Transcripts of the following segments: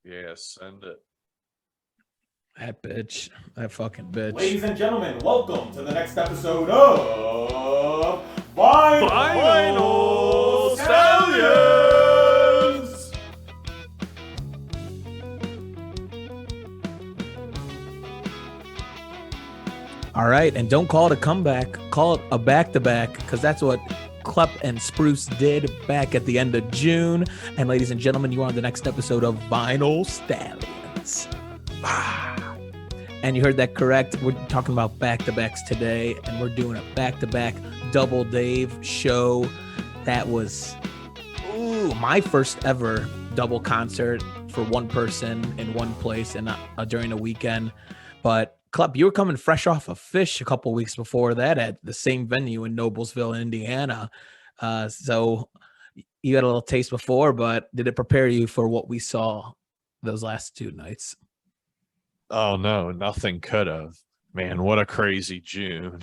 Yeah, send it. That bitch. That fucking bitch. Ladies and gentlemen, welcome to the next episode of Vinyl Stallions! All right, and don't call it a comeback. Call it a back-to-back, because that's what Klep and Spruce did back at the end of June. And ladies and gentlemen, you are on the next episode of Vinyl Stallions. And you heard that correct. We're talking about back-to-backs today, and we're doing a back-to-back Double Dave show. That was my first ever double concert for one person in one place and during a weekend. But Klep, you were coming fresh off of Fish a couple weeks before that at the same venue in Noblesville, Indiana. So you had a little taste before, but did it prepare you for what we saw those last two nights? Oh no, nothing could have. Man, what a crazy June.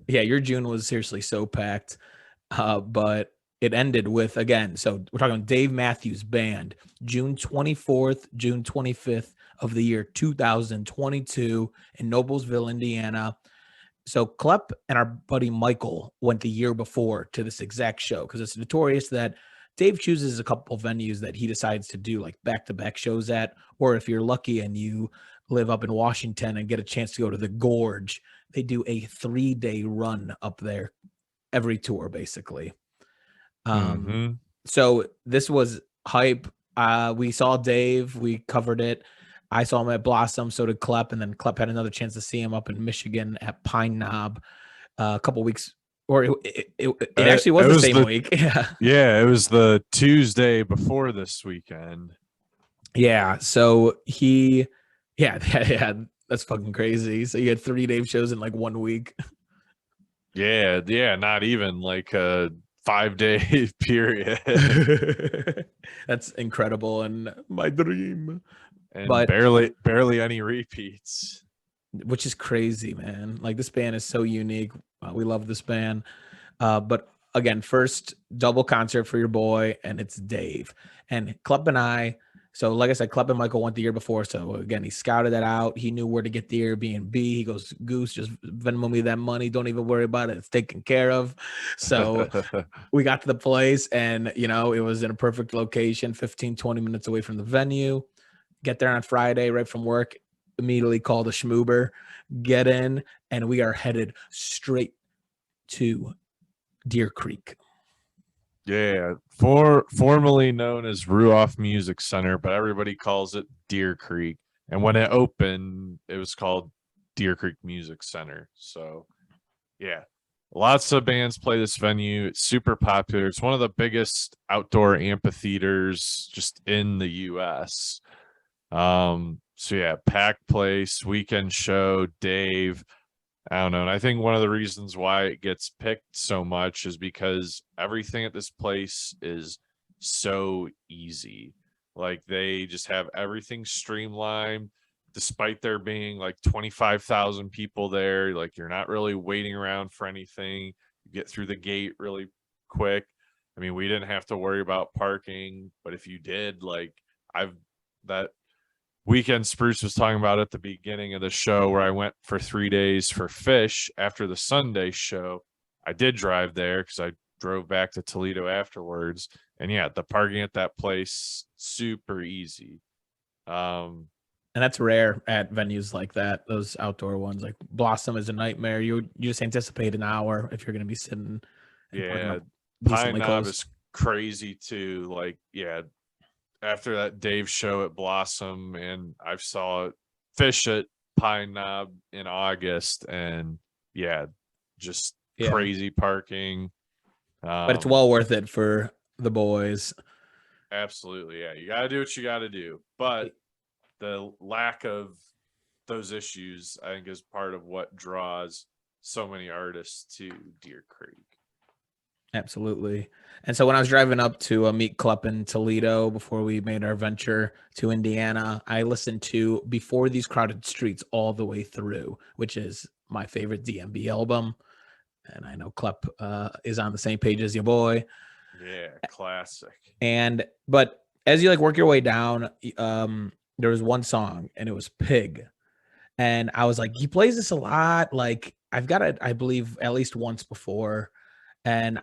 Yeah, your June was seriously so packed. But it ended with, again, so we're talking Dave Matthews Band, June 24th, June 25th of the year 2022 in Noblesville, Indiana. So Klep and our buddy Michael went the year before to this exact show because it's notorious that Dave chooses a couple venues that he decides to do like back-to-back shows at, or if you're lucky and you live up in Washington and get a chance to go to the Gorge, they do a 3-day run up there every tour, basically. So this was hype. We saw Dave, we covered it. I saw him at Blossom, so did Klep, and then Klep had another chance to see him up in Michigan at Pine Knob a couple weeks, or it actually was the same week. Yeah, it was the Tuesday before this weekend. Yeah, so yeah, that's fucking crazy. So you had 3 Dave shows in like 1 week. Yeah, not even like a 5-day period. That's incredible and my dream. And but barely any repeats. Which is crazy, man. Like this band is so unique. We love this band. But again, first double concert for your boy, and it's Dave. And Klep and I, so like I said, Klep and Michael went the year before. So again, he scouted that out. He knew where to get the Airbnb. He goes, Goose, just Venmo me that money. Don't even worry about it. It's taken care of. So we got to the place and, it was in a perfect location, 15, 20 minutes away from the venue. Get there on Friday, right from work, immediately call the schmoober, get in, and we are headed straight to Deer Creek. Yeah, formerly known as Ruoff Music Center, but everybody calls it Deer Creek. And when it opened, it was called Deer Creek Music Center. So, yeah, lots of bands play this venue. It's super popular. It's one of the biggest outdoor amphitheaters just in the U.S. So yeah, packed place, weekend show, Dave. I don't know. And I think one of the reasons why it gets picked so much is because everything at this place is so easy. Like they just have everything streamlined, despite there being like 25,000 people there. Like you're not really waiting around for anything. You get through the gate really quick. I mean, we didn't have to worry about parking, but if you did, like that weekend Spruce was talking about at the beginning of the show where I went for 3 days for Fish after the Sunday show. I did drive there because I drove back to Toledo afterwards. And yeah, the parking at that place, super easy. And that's rare at venues like that, those outdoor ones. Like Blossom is a nightmare. You just anticipate an hour if you're going to be sitting. Yeah, Pine Knob is crazy too. Like, yeah, after that Dave show at Blossom, and I saw Fish at Pine Knob in August, and yeah, just crazy parking. But it's well worth it for the boys. Absolutely, yeah. You got to do what you got to do. But the lack of those issues, I think, is part of what draws so many artists to Deer Creek. Absolutely. And so when I was driving up to meet Klep in Toledo before we made our venture to Indiana, I listened to Before These Crowded Streets all the way through, which is my favorite DMB album. And I know Klep is on the same page as your boy. Yeah, classic. But as you like work your way down, there was one song and it was Pig. And I was like, he plays this a lot. Like I've got it, I believe, at least once before. And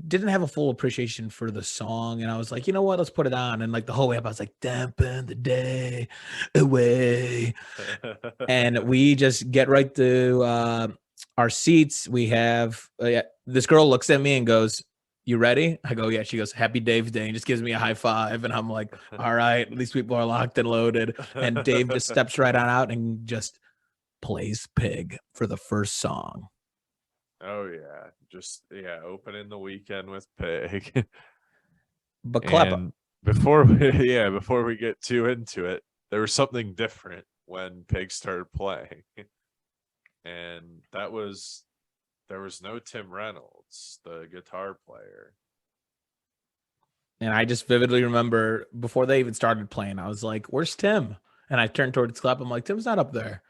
didn't have a full appreciation for the song. And I was like, you know what? Let's put it on. And like the whole way up, I was like, dampen the day away. And we just get right to our seats. We have this girl looks at me and goes, "You ready?" I go, "Yeah." She goes, "Happy Dave's Day," and just gives me a high five. And I'm like, all right, these people are locked and loaded. And Dave just steps right on out and just plays Pig for the first song. Oh yeah, just opening the weekend with Pig. But Klep, And before we get too into it, there was something different when Pig started playing. And there was no Tim Reynolds, the guitar player. and I just vividly remember before they even started playing, I was like, "Where's Tim?" And I turned towards Klep. I'm like, "Tim's not up there."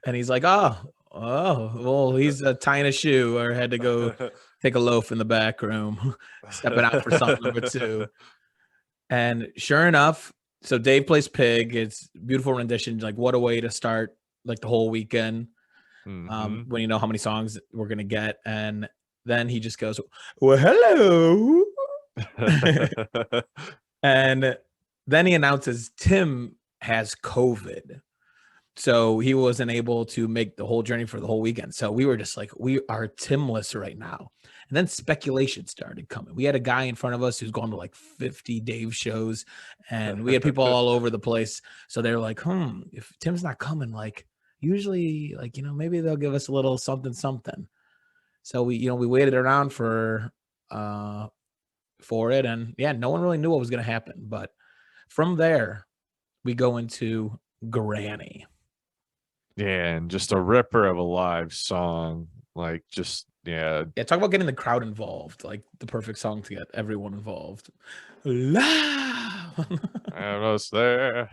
And he's like, "Oh, well, he's tying a shoe or had to go take a loaf in the back room, stepping out for song number 2." And sure enough, so Dave plays Pig. It's beautiful rendition. Like, what a way to start like the whole weekend. Mhm. When you know how many songs we're gonna get. And then he just goes, "Well, hello." And then he announces Tim has COVID. So he wasn't able to make the whole journey for the whole weekend. So we were just like, we are Timless right now. And then speculation started coming. We had a guy in front of us who's gone to like 50 Dave shows, and we had people all over the place. So they're like, if Tim's not coming, like usually, like, maybe they'll give us a little something, something. So we waited around for it. And yeah, no one really knew what was going to happen. But from there, we go into Granny. Yeah, and just a ripper of a live song. Like, just, Yeah, talk about getting the crowd involved. Like the perfect song to get everyone involved. Loud. I was there.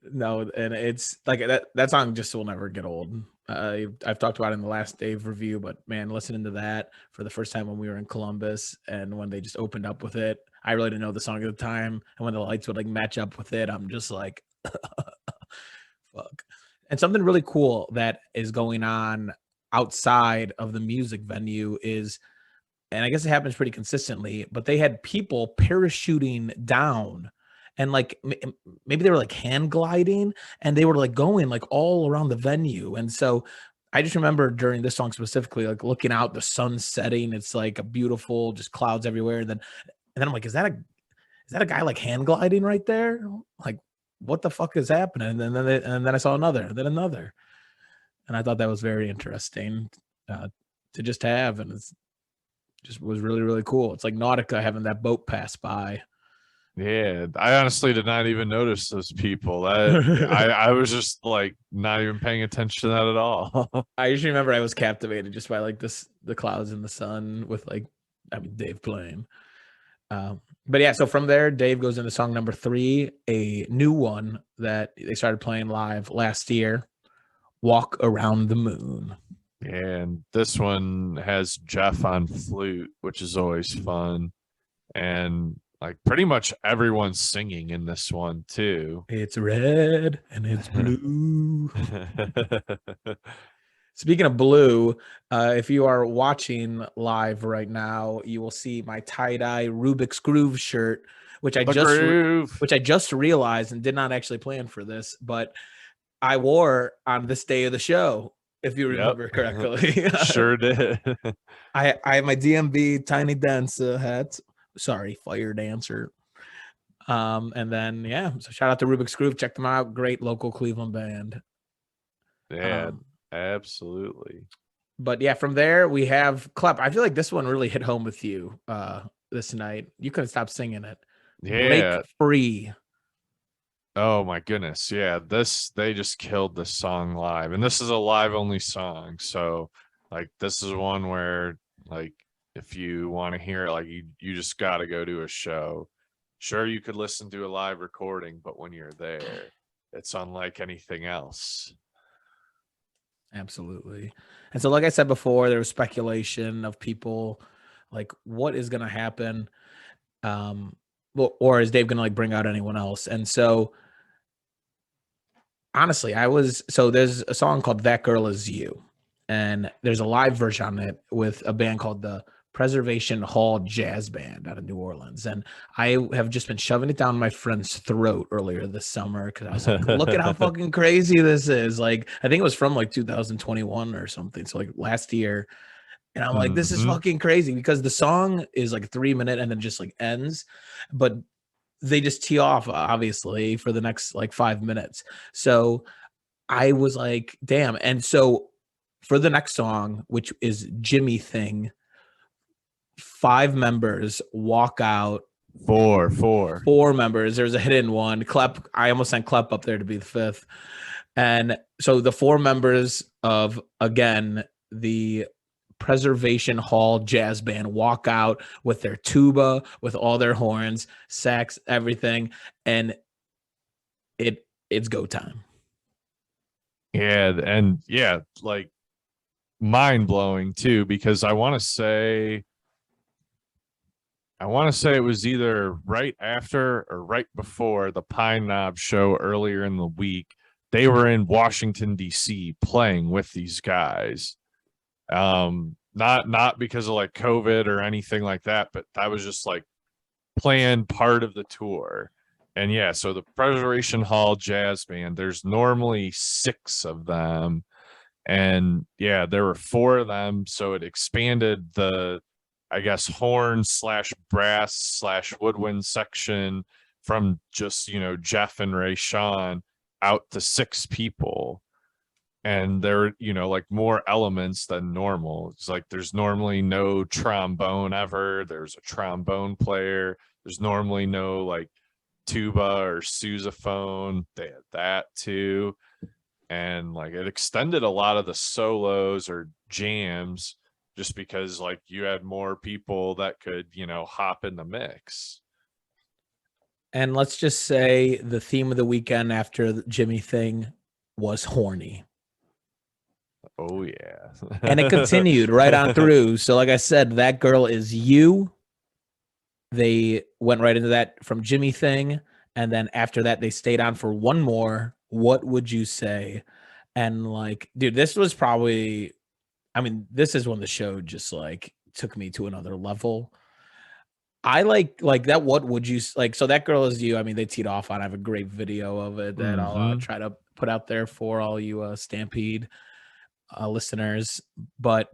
No, and it's like that song just will never get old. I've talked about it in the last Dave review, but man, listening to that for the first time when we were in Columbus and when they just opened up with it, I really didn't know the song at the time. And when the lights would like match up with it, I'm just like, fuck. And something really cool that is going on outside of the music venue is, and I guess it happens pretty consistently, but they had people parachuting down and like maybe they were like hand gliding and they were like going like all around the venue. And so I just remember during this song specifically, like looking out, the sun setting, it's like a beautiful, just clouds everywhere. And then I'm like, is that a guy like hand gliding right there? Like, what the fuck is happening? And then I saw another, then another. And I thought that was very interesting to just have. And it's just was really, really cool. It's like Nautica having that boat pass by. Yeah, I honestly did not even notice those people. I was just like not even paying attention to that at all. I usually remember I was captivated just by like the clouds and the sun with Dave playing. But yeah, so from there, Dave goes into song number 3, a new one that they started playing live last year, Walk Around the Moon. And this one has Jeff on flute, which is always fun. And like pretty much everyone's singing in this one too. It's red and it's blue. Speaking of blue, if you are watching live right now, you will see my tie-dye Rubik's Groove shirt, which I just realized and did not actually plan for this, but I wore on this day of the show, if you remember correctly. Sure did. I have my DMV Tiny Dancer hat. Sorry, Fire Dancer. And then so shout out to Rubik's Groove. Check them out. Great local Cleveland band. Yeah, absolutely. But yeah, from there we have Klep. I feel like this one really hit home with you this night. You couldn't stop singing it. Yeah. Break Free. Oh my goodness. Yeah, they just killed this song live. And this is a live only song. So like this is one where like if you want to hear it, like you just gotta go to a show. Sure, you could listen to a live recording, but when you're there, it's unlike anything else. Absolutely. And so like I said before, there was speculation of people like what is gonna happen. Well, or is Dave gonna like bring out anyone else? And so honestly, there's a song called That Girl Is You, and there's a live version on it with a band called the Preservation Hall Jazz Band out of New Orleans. And I have just been shoving it down my friend's throat earlier this summer because I was like, look at how fucking crazy this is. Like, I think it was from like 2021 or something. So like last year. And I'm like, this is fucking crazy because the song is like 3 minutes and then just like ends. But they just tee off obviously for the next like 5 minutes. So I was like, damn. And so for the next song, which is Jimmy Thing, 5 members walk out. Four members. There's a hidden one. Klep, I almost sent Klep up there to be the 5th. And so the 4 members of, again, the Preservation Hall Jazz Band walk out with their tuba, with all their horns, sax, everything, and it's go time. Yeah, and yeah, like mind blowing too, because I want to say it was either right after or right before the Pine Knob show earlier in the week. They were in Washington D.C. playing with these guys. Not because of like COVID or anything like that, but that was just like planned part of the tour. And yeah, so the Preservation Hall Jazz Band, there's normally 6 of them, and yeah, there were 4 of them, so it expanded the, I guess, horn / brass / woodwind section from just, Jeff and Ray Sean out to 6 people. And there, like more elements than normal. It's like there's normally no trombone ever. There's a trombone player. There's normally no like tuba or sousaphone. They had that too. And like it extended a lot of the solos or jams just because like you had more people that could, hop in the mix. And let's just say the theme of the weekend after the Jimmy Thing was horny. Oh yeah. And it continued right on through. So like I said, That Girl Is You. They went right into that from Jimmy Thing. And then after that, they stayed on for one more. What Would You Say? And like, dude, this was probably, this is when the show just like took me to another level. I like that. What would you like? So That Girl Is You. They teed off on. I have a great video of it that I'll try to put out there for all you Stampede listeners. But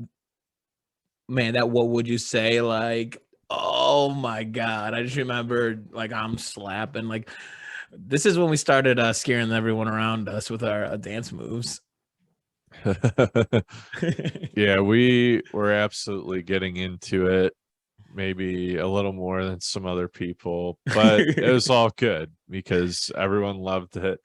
man, that What Would You Say? Like, oh my god! I just remember like I'm slapping. Like, this is when we started scaring everyone around us with our dance moves. Yeah, we were absolutely getting into it. Maybe a little more than some other people, but it was all good because everyone loved it.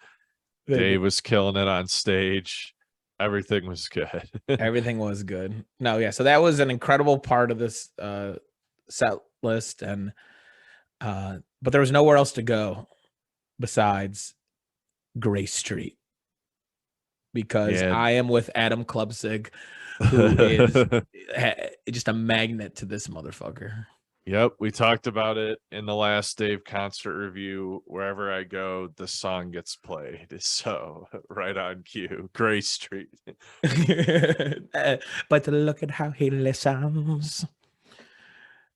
Dave was killing it on stage. Everything was good. Everything was good. No, yeah. So that was an incredible part of this set list, and but there was nowhere else to go besides Grace Street because I am with Adam Klubsig, who is just a magnet to this motherfucker. Yep, we talked about it in the last Dave concert review. Wherever I go, the song gets played. So right on cue, Grace Street. But look at how he listens.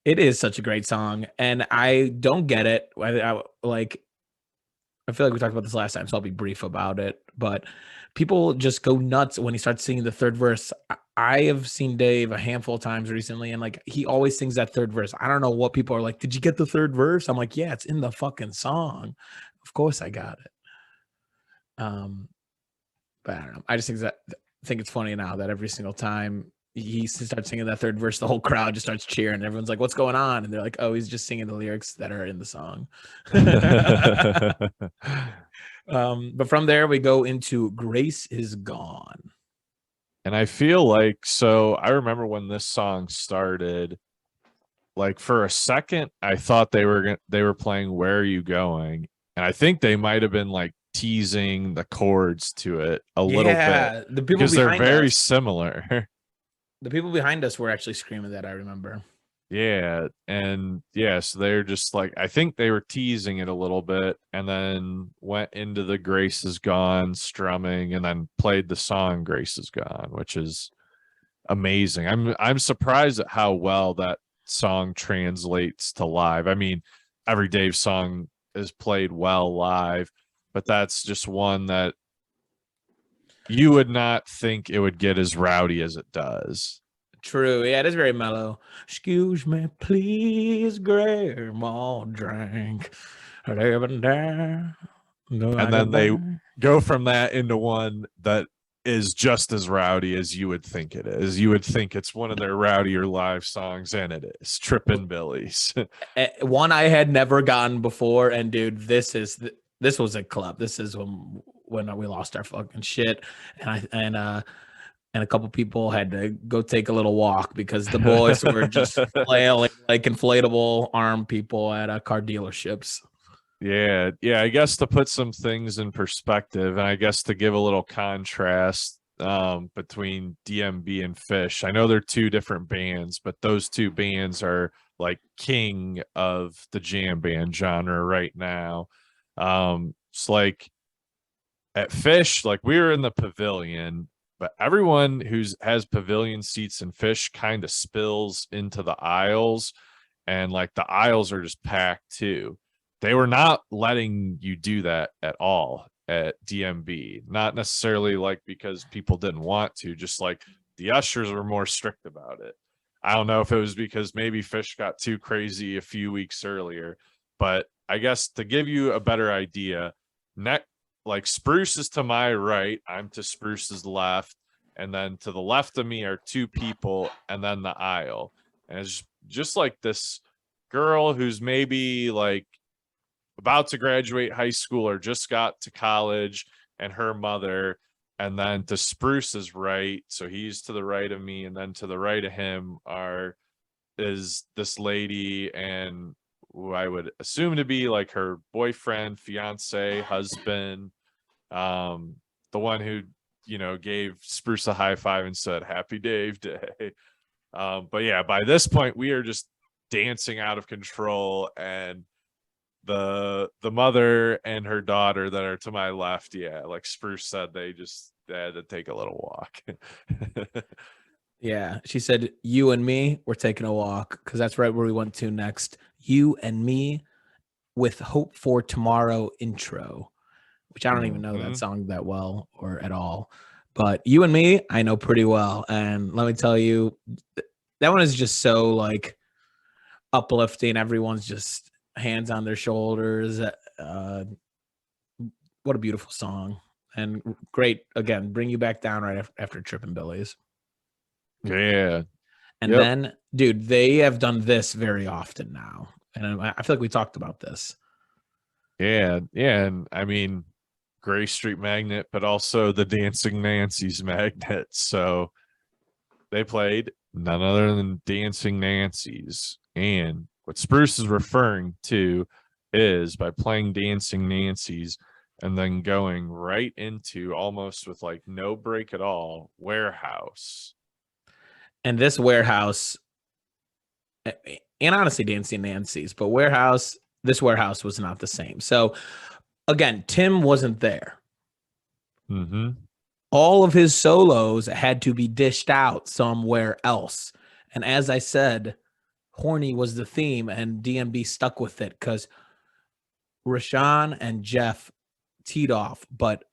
It is such a great song, and I don't get it. I feel like we talked about this last time, so I'll be brief about it. But people just go nuts when he starts singing the third verse. I have seen Dave a handful of times recently, and like he always sings that third verse. I don't know what people are like. Did you get the third verse? I'm like, yeah, it's in the fucking song. Of course, I got it. But I don't know. I just think it's funny now that every single time he starts singing that third verse, the whole crowd just starts cheering. Everyone's like, "What's going on?" And they're like, "Oh, he's just singing the lyrics that are in the song." But from there, we go into Grace Is Gone. And I feel like, so I remember when this song started, like for a second, I thought they were playing Where Are You Going? And I think they might have been like teasing the chords to it a little bit. The people because they're behind very us, similar. the people behind us were actually screaming that, I remember. Yeah, and yeah, so they're just like, I think they were teasing it a little bit, and then went into the Grace is Gone strumming, and then played the song Grace is Gone, which is amazing. I'm surprised at how well that song translates to live. I mean, every Dave song is played well live, but that's just one that you would not think it would get as rowdy as it does. True. Yeah, it is very mellow. Excuse me, please, grandma drank. And And then they go from that into one that is just as rowdy as you would think it is. You would think it's one of their rowdier live songs, and it is Trippin' Billies. one I had never gotten before, and dude, this was a club. This is when we lost our fucking shit, and a couple people had to go take a little walk because the boys were just flailing like inflatable arm people at car dealerships. Yeah. I guess to put some things in perspective, and I guess to give a little contrast between DMB and Fish. I know they're two different bands, but those two bands are like king of the jam band genre right now. It's like at Fish, like we were in the pavilion, but everyone has pavilion seats and Fish kind of spills into the aisles, and like the aisles are just packed too. They were not letting you do that at all at DMB. Not necessarily like because people didn't want to, just like the ushers were more strict about it. I don't know if it was because maybe Fish got too crazy a few weeks earlier, but I guess to give you a better idea, like Spruce is to my right, I'm to Spruce's left, and then to the left of me are two people, and then the aisle. And it's just like this girl who's maybe like about to graduate high school or just got to college, and her mother, and then to Spruce's right, so he's to the right of me, and then to the right of him is this lady, and who I would assume to be like her boyfriend, fiance, husband, the one who gave Spruce a high five and said happy Dave Day. But yeah, by this point we are just dancing out of control, and the mother and her daughter that are to my left, yeah, like Spruce said, they had to take a little walk. Yeah, she said, "You and me, we're taking a walk," because that's right where we went to next. You and me, with Hope for Tomorrow intro, which I don't even know that song that well or at all. But You and Me, I know pretty well, and let me tell you, that one is just so like uplifting. Everyone's just hands on their shoulders. What a beautiful song, and great again. Bring you back down right after Trippin' Billies. Yeah. And then, dude, they have done this very often now. And I feel like we talked about this. Yeah. And I mean, Gray Street Magnet, but also the Dancing Nancy's Magnet. So they played none other than Dancing Nancy's. And what Spruce is referring to is by playing Dancing Nancy's and then going right into almost with like no break at all, Warehouse. And this Warehouse, and honestly, Dancing Nancy's, but this Warehouse was not the same. So again, Tim wasn't there. Mm-hmm. All of his solos had to be dished out somewhere else. And as I said, horny was the theme, and DMB stuck with it because Rashawn and Jeff teed off. But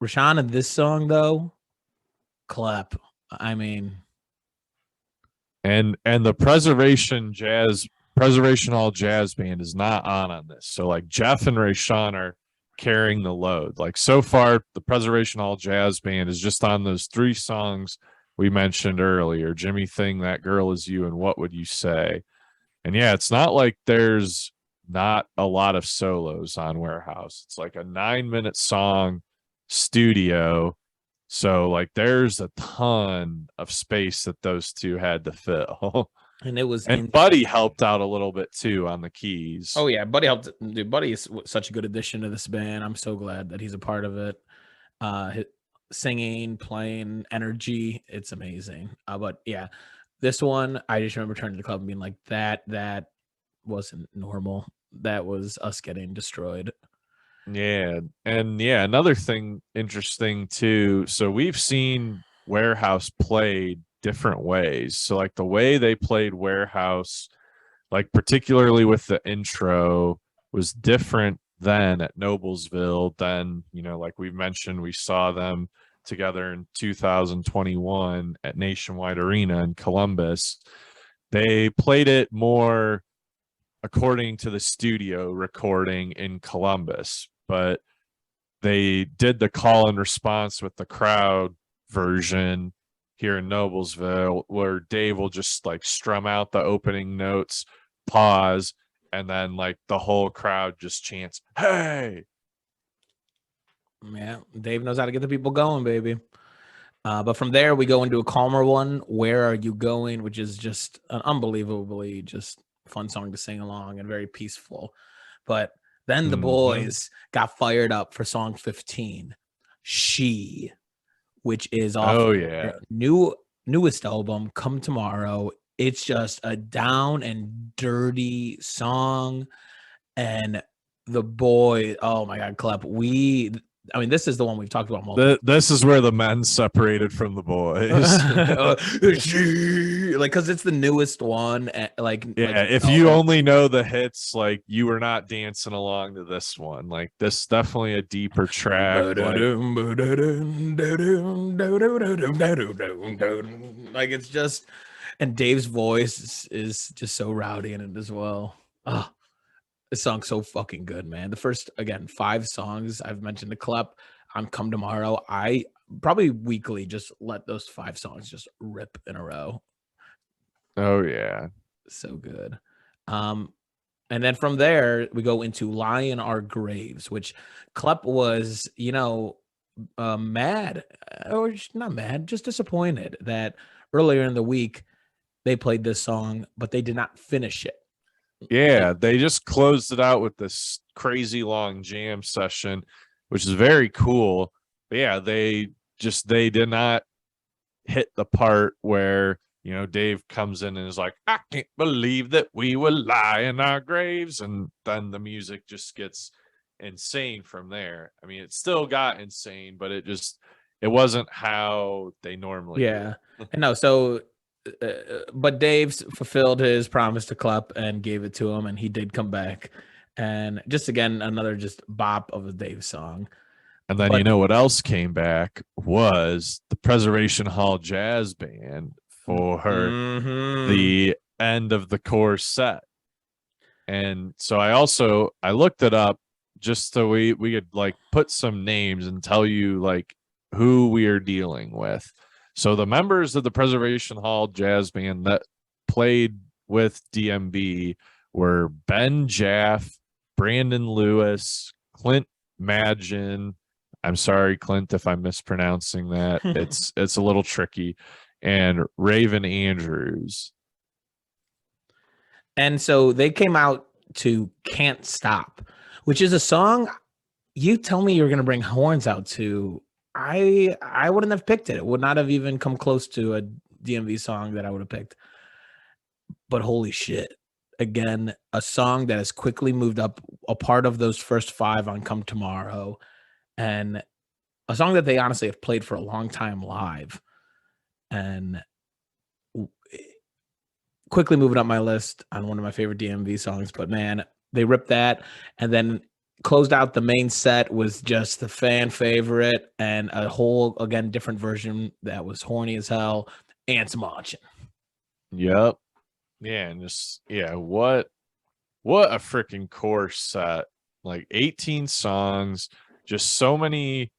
Rashawn in this song, though, Klep. I mean, and the Preservation Hall Jazz Band is not on this. So like Jeff and Rashawn are carrying the load. Like so far, the Preservation Hall Jazz Band is just on those three songs we mentioned earlier: Jimmy Thing, That Girl Is You, and What Would You Say. And yeah, it's not like there's not a lot of solos on Warehouse. It's like a 9-minute song studio. So like there's a ton of space that those two had to fill. And it was, and Buddy helped out a little bit too on the keys. Oh yeah, Buddy helped. Dude, Buddy is such a good addition to this band. I'm so glad that he's a part of it. Singing, playing, energy, it's amazing. But yeah, This one, I just remember turning to the club and being like, that wasn't normal. That was us getting destroyed. Yeah. And yeah, another thing interesting too. So we've seen Warehouse played different ways. So like the way they played Warehouse, like particularly with the intro, was different than at Noblesville. Then, like we mentioned, we saw them together in 2021 at Nationwide Arena in Columbus. They played it more according to the studio recording in Columbus, but they did the call and response with the crowd version here in Noblesville, where Dave will just like strum out the opening notes, pause, and then like the whole crowd just chants, "Hey!" Yeah, Dave knows how to get the people going, baby. But from there, we go into a calmer one, "Where Are You Going?" which is just an unbelievably just fun song to sing along and very peaceful. But then the boys got fired up for song 15, "She," which is off their newest album, "Come Tomorrow." It's just a down and dirty song. And the boy, oh my God, Klep, this is the one we've talked about multiple. This is where the men separated from the boys. Because it's the newest one. If you only know the hits, like you were not dancing along to this one. Like this is definitely a deeper track. Like it's just, and Dave's voice is just so rowdy in it as well. Oh, this song's so fucking good, man. The first, again, 5 songs I've mentioned to Klep on Come Tomorrow. I probably weekly just let those 5 songs just rip in a row. Oh yeah. So good. And then from there we go into "Lie in Our Graves," which Klep was, mad, or not mad, just disappointed that earlier in the week they played this song, but they did not finish it. Yeah, they just closed it out with this crazy long jam session, which is very cool. But yeah, they did not hit the part where, Dave comes in and is like, "I can't believe that we will lie in our graves." And then the music just gets insane from there. I mean, it still got insane, but it wasn't how they normally do. I know. So but Dave fulfilled his promise to Klep and gave it to him, and he did come back. And just again, another just bop of a Dave song. And then what else came back was the Preservation Hall Jazz Band for the end of the core set. And so I looked it up just so we could like put some names and tell you like who we are dealing with. So the members of the Preservation Hall Jazz Band that played with DMB were Ben Jaff, Brandon Lewis, Clint Magin. I'm sorry, Clint, if I'm mispronouncing that. It's a little tricky. And Raven Andrews. And so they came out to "Can't Stop," which is a song you tell me you're going to bring horns out to. I wouldn't have picked it. It would not have even come close to a DMV song that I would have picked. But holy shit. Again, a song that has quickly moved up a part of those first 5 on Come Tomorrow, and a song that they honestly have played for a long time live, and quickly moving up my list on one of my favorite DMV songs. But man, they ripped that, and then closed out the main set was just the fan favorite and a whole, again, different version that was horny as hell, "Ants Marching." Yep. Yeah, and what a freaking core set. Like 18 songs, just so many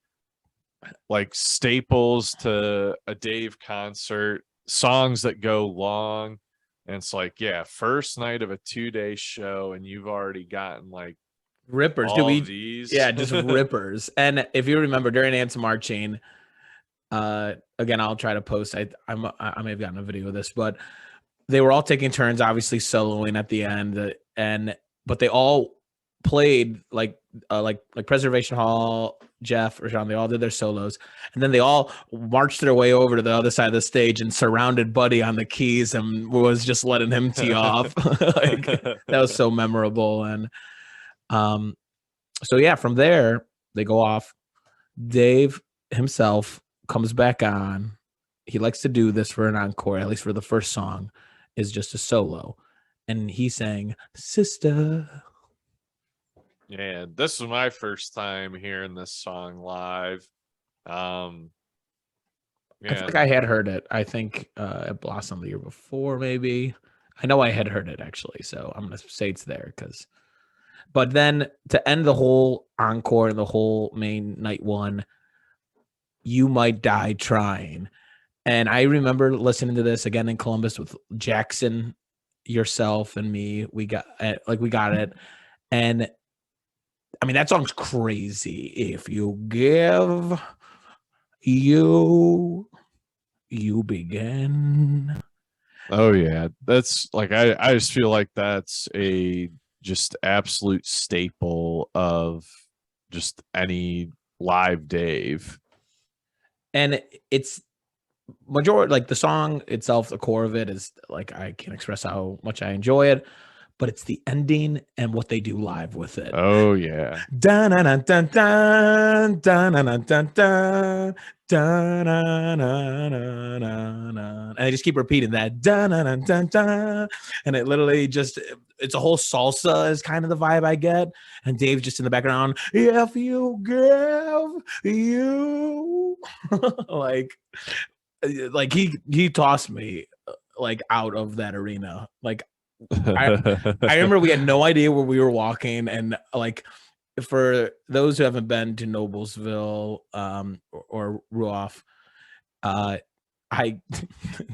like staples to a Dave concert, songs that go long. And it's like, first night of a 2-day show, and you've already gotten like rippers. These. Yeah, just rippers. And if you remember during Ants Marching, again, I'll try to post. I may have gotten a video of this, but they were all taking turns, obviously soloing at the end, but they all played like Preservation Hall Jeff, Rashawn, they all did their solos. And then they all marched their way over to the other side of the stage and surrounded Buddy on the keys and was just letting him tee off. Like, that was so memorable. And so, yeah, from there, they go off. Dave himself comes back on. He likes to do this for an encore, at least for the first song, is just a solo. And he sang Sister. Yeah, this was my first time hearing this song live. I think I had heard it. I think at Blossom the year before, maybe. I know I had heard it, actually, so I'm going to say it's there. But then to end the whole encore and the whole main night one, You Might Die Trying. And I remember listening to this again in Columbus with Jackson, yourself, and me. We got it. And I mean, that song's crazy. If you give, you begin. Oh yeah, that's like I just feel like that's a just absolute staple of just any live Dave. And it's majority, like the song itself, the core of it is like, I can't express how much I enjoy it, but it's the ending and what they do live with it. Oh yeah. Dun dun dun dun dun dun dun dun dun dun and they just keep repeating that dun dun dun dun, and it literally just, it's a whole salsa is kind of the vibe I get, and Dave's just in the background. If you give, you like he tossed me like out of that arena. Like I remember we had no idea where we were walking, and like, for those who haven't been to Noblesville or Ruoff, I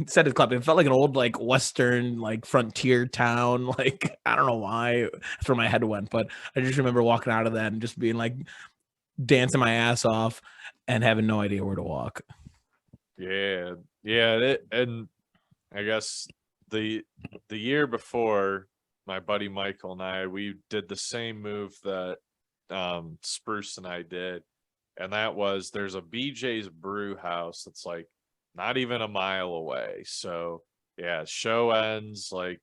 said it, Klep, it felt like an old like Western like frontier town. Like, I don't know why that's where my head went, but I just remember walking out of that and just being like dancing my ass off and having no idea where to walk. Yeah, and I guess the year before, my buddy Michael and I, we did the same move that Spruce and I did, and that was, there's a BJ's Brew House that's like not even a mile away. So yeah, show ends, like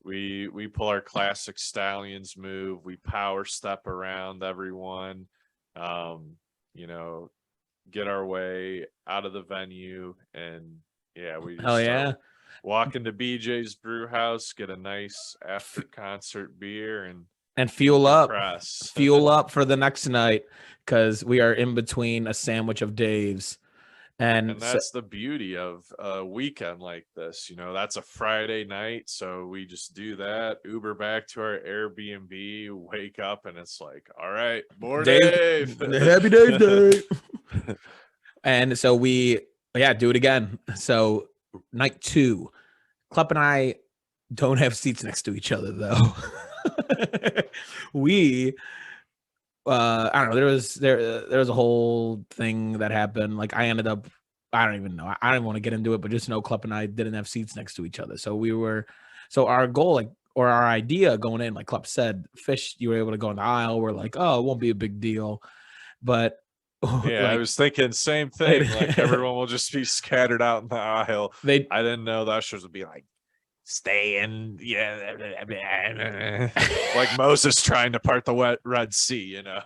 we pull our classic Stallions move, we power step around everyone, you know, get our way out of the venue, and yeah, we just start walking to BJ's Brew House, get a nice after concert beer, and fuel up for the next night, because we are in between a sandwich of Dave's. And that's the beauty of a weekend like this. You know, that's a Friday night, so we just do that, Uber back to our Airbnb, wake up, and it's like, all right, more Dave. Happy Dave Day. And so we do it again. So night 2, Klep and I don't have seats next to each other, though. We I don't know, there was a whole thing that happened. Like, I ended up, I don't even know, I don't want to get into it, but just know Klep and I didn't have seats next to each other. So our goal, like, or our idea going in, like Klep said, Fish, you were able to go in the aisle. We're like, oh, it won't be a big deal. But yeah, like, I was thinking same thing. Like, everyone will just be scattered out in the aisle. I didn't know the ushers would be like, stay in, like Moses trying to part the Red Sea, you know.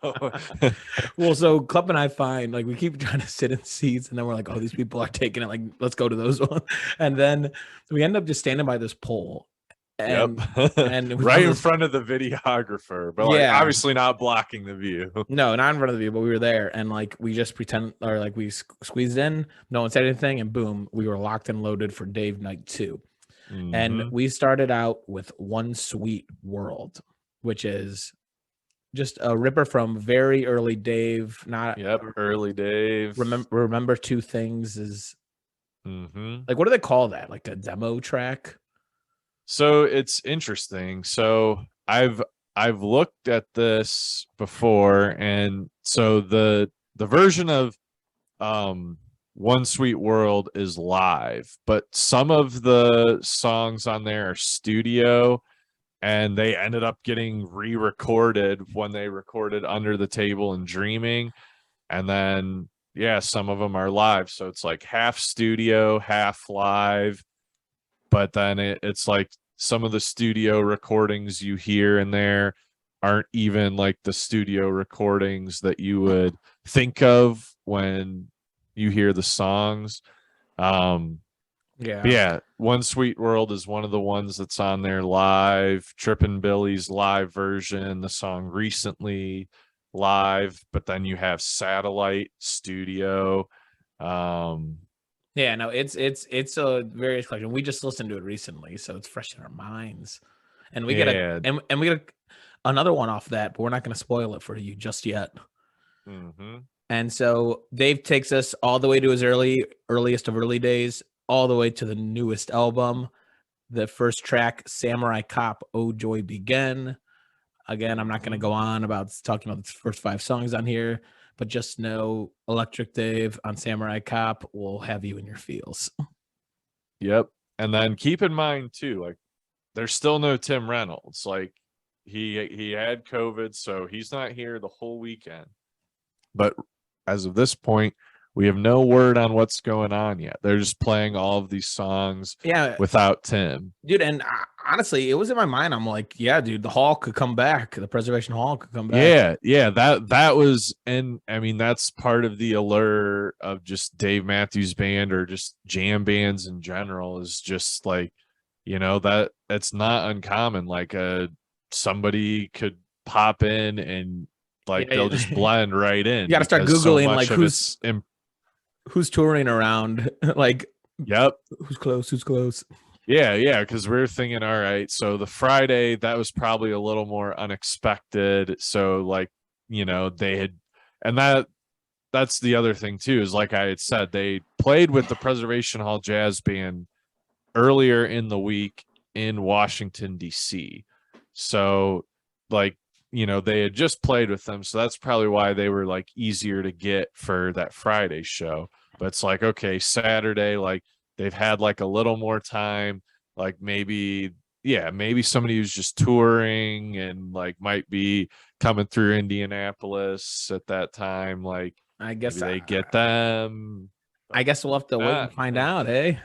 Well, so Klep and I find, like, we keep trying to sit in seats, and then we're like, oh, these people are taking it, like, let's go to those ones. And then we end up just standing by this pole. And, and right in front of the videographer, but like, obviously not blocking the view. No, not in front of the view, but we were there, and like, we just pretend, or like, we squeezed in, no one said anything, and boom, we were locked and loaded for Dave night 2. Mm-hmm. And we started out with One Sweet World, which is just a ripper from very early Dave. Early Dave. Remember Two Things is like, what do they call that? Like a demo track? So it's interesting. So I've looked at this before, and so the version of One Sweet World is live, but some of the songs on there are studio, and they ended up getting re-recorded when they recorded Under the Table and Dreaming. And then, yeah, some of them are live. So it's like half studio, half live. But then it's like some of the studio recordings you hear in there aren't even like the studio recordings that you would think of when you hear the songs. But yeah, One Sweet World is one of the ones that's on there live. Trippin' Billy's live version, the song Recently live, but then you have Satellite Studio. Yeah, no, it's a various collection. We just listened to it recently, so it's fresh in our minds. And we get we get another one off that, but we're not going to spoil it for you just yet. Mm-hmm. And so Dave takes us all the way to his earliest of early days, all the way to the newest album. The first track, Samurai Cop, Oh Joy Begin. Again, I'm not going to go on about talking about the first 5 songs on here, but just know Electric Dave on Samurai Cop will have you in your feels. Yep. And then keep in mind too, like there's still no Tim Reynolds. Like he had COVID, so he's not here the whole weekend. But as of this point, we have no word on what's going on yet. They're just playing all of these songs without Tim. Dude, and honestly, it was in my mind. I'm like, yeah, dude, the hall could come back. The Preservation Hall could come back. Yeah, that was, and I mean, that's part of the allure of just Dave Matthews Band or just jam bands in general, is just like, you know, that it's not uncommon. Like somebody could pop in and like they'll just blend right in. You got to start Googling like who's touring around. Like, yep, who's close. Yeah, because we're thinking, all right, so the Friday, that was probably a little more unexpected. So like, you know, they had, and that's the other thing too, is like I had said, they played with the Preservation Hall Jazz Band earlier in the week in Washington, D.C. So like, you know, they had just played with them. So that's probably why they were like easier to get for that Friday show. But it's like, okay, Saturday, like they've had like a little more time, like maybe somebody who's just touring and like might be coming through Indianapolis at that time. Like, I guess they get them. I guess we'll have to wait and find out, eh?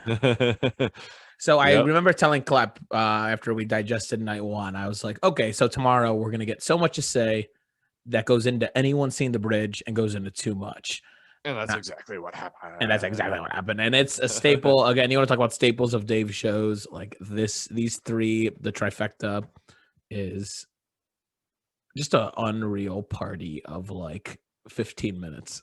So I remember telling Klep after we digested night 1, I was like, okay, so tomorrow we're going to get so much to say that goes into anyone seeing the bridge and goes into too much. And that's exactly what happened. And it's a staple. Again, you want to talk about staples of Dave's shows, like these 3, the trifecta is just an unreal party of like 15 minutes.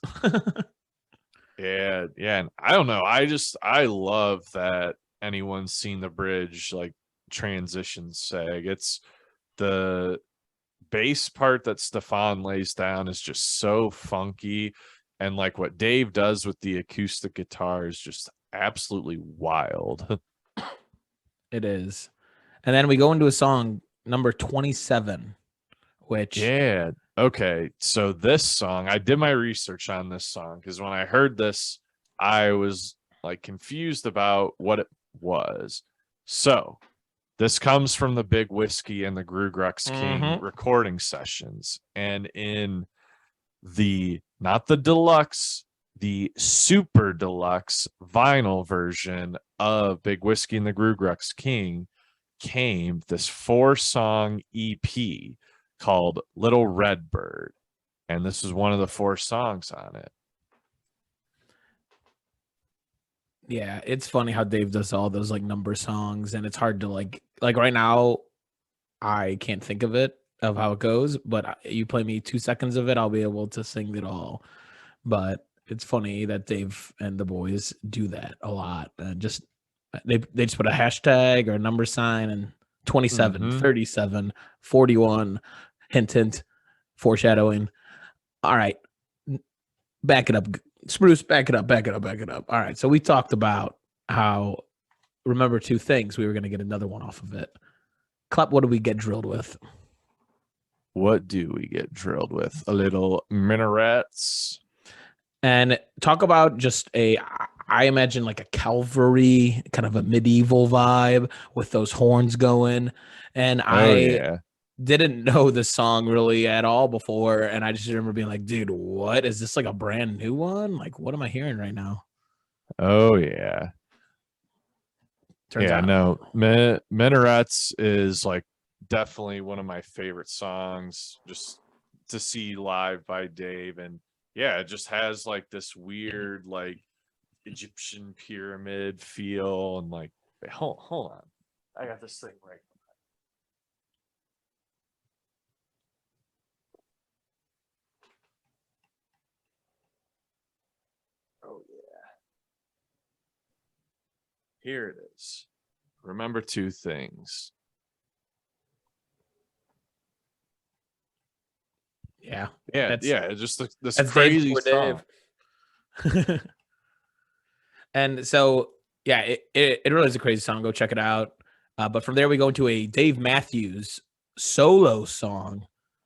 Yeah. And I don't know. I love that anyone's seen the bridge like transition seg. It's the bass part that Stefan lays down is just so funky, and like what Dave does with the acoustic guitar is just absolutely wild. It is. And then we go into a song number 27, which okay, so this song, I did my research on this song because when I heard this I was like confused about what it was. So this comes from the Big Whiskey and the Grugrux King recording sessions, and in the not the deluxe, the super deluxe vinyl version of Big Whiskey and the Grugrux King came this 4-song EP called Little Red Bird, and this is one of the 4 songs on it. Yeah, it's funny how Dave does all those like number songs, and it's hard to like right now I can't think of how it goes, but you play me 2 seconds of it, I'll be able to sing it all. But it's funny that Dave and the boys do that a lot. Just they just put a hashtag or a number sign and 27, 37, 41, hint, foreshadowing. All right, back it up. Spruce, back it up. All right, so we talked about how, remember 2 things, we were going to get another one off of it. Klep, what do we get drilled with? What do we get drilled with? A little Minarets. And talk about just I imagine like a cavalry, kind of a medieval vibe with those horns going. And didn't know the song really at all before, and I just remember being like, dude, what is this, like a brand new one? Like, what am I hearing right now? Oh yeah. Turns Yeah, out no. Minarets is like definitely one of my favorite songs just to see live by Dave. And yeah, it just has like this weird like Egyptian pyramid feel and like wait, hold on. I got this thing right. Oh yeah. Here it is. Remember two things. yeah, Yeah, that's yeah, it's just this that's Dave crazy for song. Dave. And so, yeah, it really is a crazy song. Go check it out. But from there, we go into a Dave Matthews solo song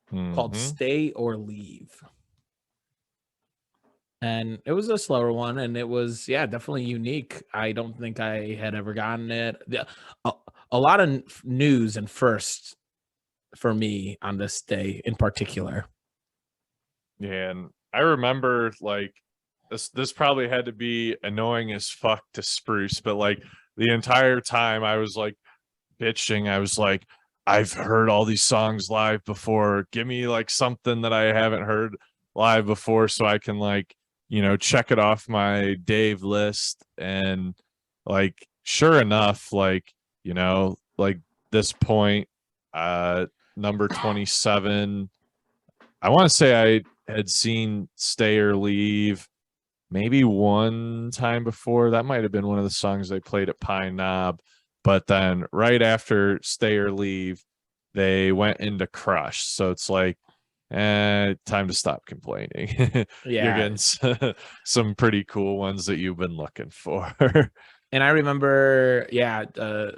called Mhm. Stay or Leave. And it was a slower one, and it was, yeah, definitely unique. I don't think I had ever gotten it. A lot of news and firsts for me on this day in particular. Yeah, and I remember like this probably had to be annoying as fuck to Spruce, but like the entire time I was like bitching. I was like, I've heard all these songs live before. Give me like something that I haven't heard live before so I can like, check it off my Dave list. And like sure enough, like, like this point, number 27. I want to say I had seen Stay or Leave maybe one time before. That might have been one of the songs they played at Pine Knob. But then right after Stay or Leave, they went into Crush. So it's like, time to stop complaining. You're Yeah. getting some pretty cool ones that you've been looking for. And I remember, yeah,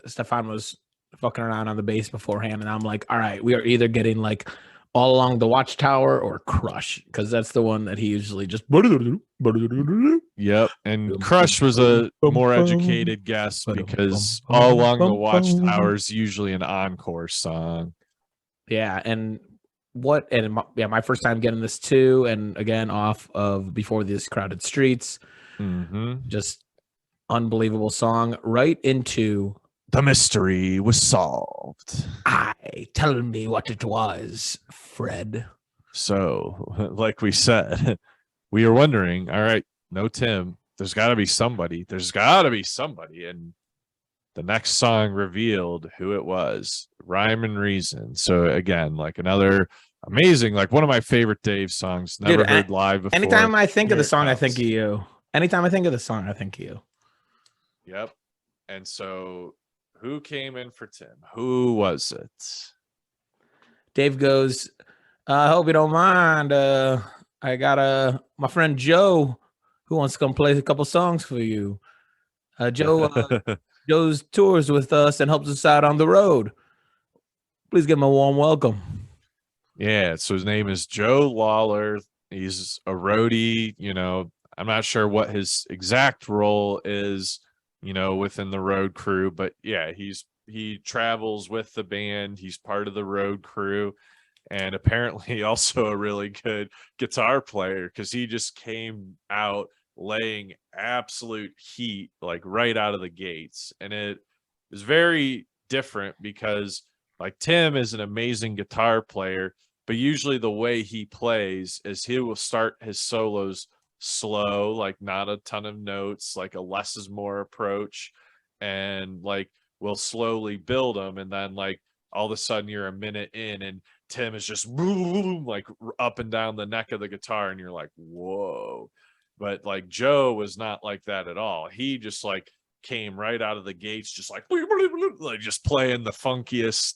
Stefan was fucking around on the bass beforehand, and I'm like, all right, we are either getting like All Along the Watchtower or Crush, because that's the one that he usually just. Yep. And Crush was a more educated guess because All Along the Watchtower is usually an encore song. Yeah, and my first time getting this too, and again off of Before These Crowded Streets, just unbelievable song. Right into The mystery was solved. Tell me what it was, Fred. So, like we said, we were wondering, all right, no Tim. There's got to be somebody. There's got to be somebody. And the next song revealed who it was. Rhyme and Reason. So, again, like another amazing, like one of my favorite Dave songs. Never heard live before. Anytime I think of the Here it song, I comes. think of you. Anytime I think of the song, I think of you. Yep. And so, who came in for Tim? Who was it? Dave goes, I hope you don't mind. I got my friend Joe who wants to come play a couple songs for you. Joe's tours with us and helps us out on the road. Please give him a warm welcome. Yeah, so his name is Joe Lawler. He's a roadie. I'm not sure what his exact role is, within the road crew, but yeah, he travels with the band. He's part of the road crew, and apparently also a really good guitar player because he just came out laying absolute heat like right out of the gates. And it is very different because like Tim is an amazing guitar player, but usually the way he plays is he will start his solos slow, like not a ton of notes, like a less is more approach, and like will slowly build them. And then like all of a sudden you're a minute in and Tim is just like up and down the neck of the guitar, and you're like, whoa. But like Joe was not like that at all. He just like came right out of the gates, just like just playing the funkiest